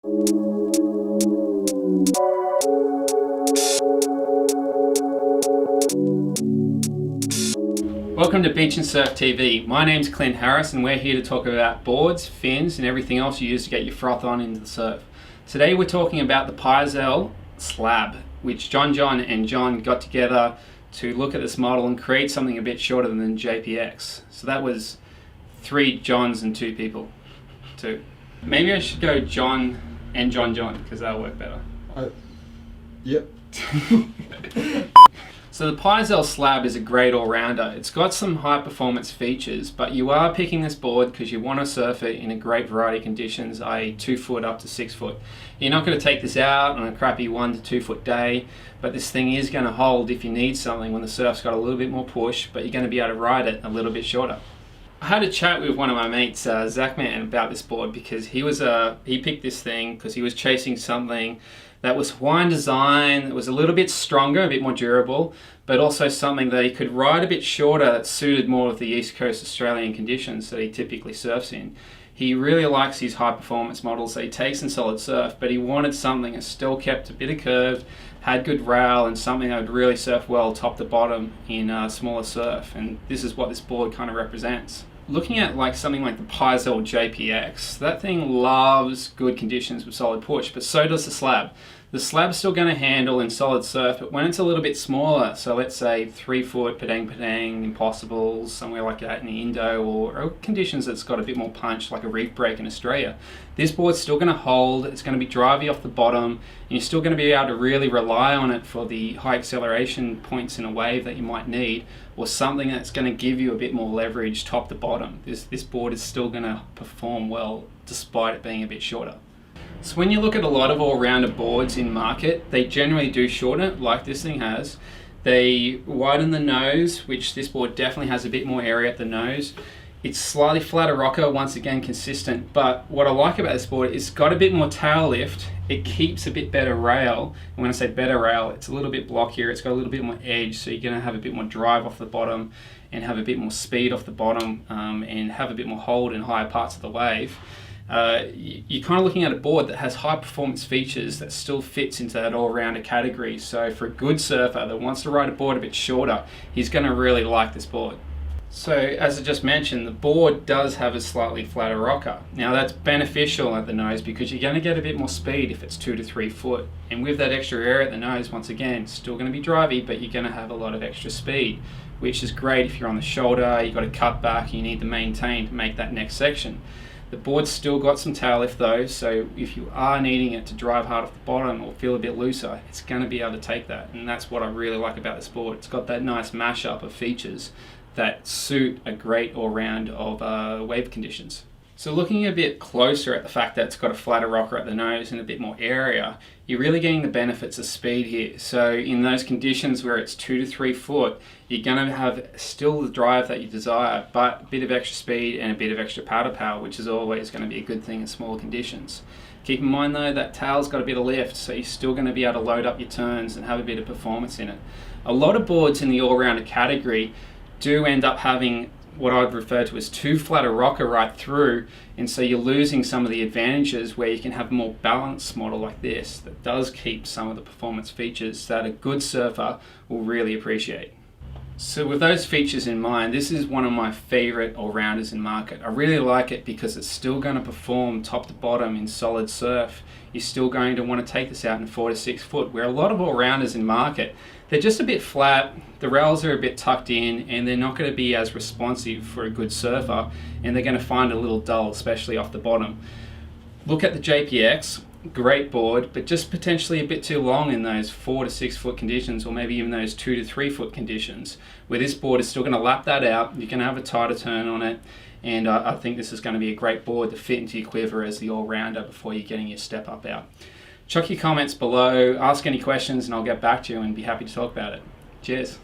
Welcome to BeachinSurfTV. My name's Clint Harris and we're here to talk about boards, fins and everything else you use to get your froth on into the surf. Today we're talking about the Pyzel Slab, which John and John got together to look at this model and create something a bit shorter than JPX. So that was 3 Johns and 2 people. 2. Maybe I should go John and John because that'll work better. Yep. So the Pyzel Slab is a great all-rounder. It's got some high performance features, but you are picking this board because you want to surf it in a great variety of conditions, i.e. 2 foot up to 6 foot. You're not going to take this out on a crappy 1 to 2 foot day, but this thing is going to hold if you need something when the surf's got a little bit more push, but you're going to be able to ride it a little bit shorter. I had a chat with one of my mates, Zach Man, about this board because he picked this thing because he was chasing something that was Hawaiian design, that was a little bit stronger, a bit more durable, but also something that he could ride a bit shorter that suited more of the East Coast Australian conditions that he typically surfs in. He really likes his high performance models that he takes in solid surf, but he wanted something that still kept a bit of curve, had good rail, and something that would really surf well top to bottom in smaller surf, and this is what this board kind of represents. Looking at something like the Pyzel JPX, that thing loves good conditions with solid push, but so does the Slab. The Slab's still going to handle in solid surf, but when it's a little bit smaller, so let's say 3 foot Padang, Impossibles, somewhere like that in the Indo, or conditions that's got a bit more punch, like a reef break in Australia, this board's still going to hold, it's going to be drivey off the bottom, and you're still going to be able to really rely on it for the high acceleration points in a wave that you might need, or something that's going to give you a bit more leverage top to bottom. This board is still going to perform well despite it being a bit shorter. So when you look at a lot of all-rounder boards in market, they generally do shorten it like this thing has. They widen the nose, which this board definitely has a bit more area at the nose. It's slightly flatter rocker, once again consistent, but what I like about this board is it's got a bit more tail lift, it keeps a bit better rail, and when I say better rail, it's a little bit blockier, it's got a little bit more edge, so you're going to have a bit more drive off the bottom and have a bit more speed off the bottom and have a bit more hold in higher parts of the wave. You're kind of looking at a board that has high performance features that still fits into that all-rounder category, so for a good surfer that wants to ride a board a bit shorter, he's going to really like this board. So as I just mentioned, the board does have a slightly flatter rocker. Now that's beneficial at the nose because you're going to get a bit more speed if it's 2 to 3 foot, and with that extra area at the nose, once again, it's still going to be drivey, but you're going to have a lot of extra speed, which is great if you're on the shoulder, you've got to cut back, you need to maintain to make that next section. The board's still got some tail lift though, so if you are needing it to drive hard off the bottom or feel a bit looser, it's going to be able to take that, and that's what I really like about this board. It's got that nice mashup of features that suit a great all-round of wave conditions. So looking a bit closer at the fact that it's got a flatter rocker at the nose and a bit more area, you're really getting the benefits of speed here. So in those conditions where it's 2 to 3 foot, you're going to have still the drive that you desire, but a bit of extra speed and a bit of extra paddle power, which is always going to be a good thing in smaller conditions. Keep in mind though, that tail's got a bit of lift, so you're still going to be able to load up your turns and have a bit of performance in it. A lot of boards in the all-rounder category do end up having what I'd refer to as too flat a rocker right through, and so you're losing some of the advantages where you can have a more balanced model like this that does keep some of the performance features that a good surfer will really appreciate. So with those features in mind, this is one of my favorite all-rounders in market. I really like it because it's still going to perform top to bottom in solid surf. You're still going to want to take this out in 4 to 6 foot, where a lot of all-rounders in market, they're just a bit flat, the rails are a bit tucked in, and they're not going to be as responsive for a good surfer, and they're going to find it a little dull, especially off the bottom. Look at the JPX, great board, but just potentially a bit too long in those 4 to 6 foot conditions, or maybe even those 2 to 3 foot conditions, where this board is still going to lap that out. You can have a tighter turn on it, and I think this is going to be a great board to fit into your quiver as the all-rounder before you're getting your step up out. Chuck your comments below, ask any questions, and I'll get back to you and be happy to talk about it. Cheers.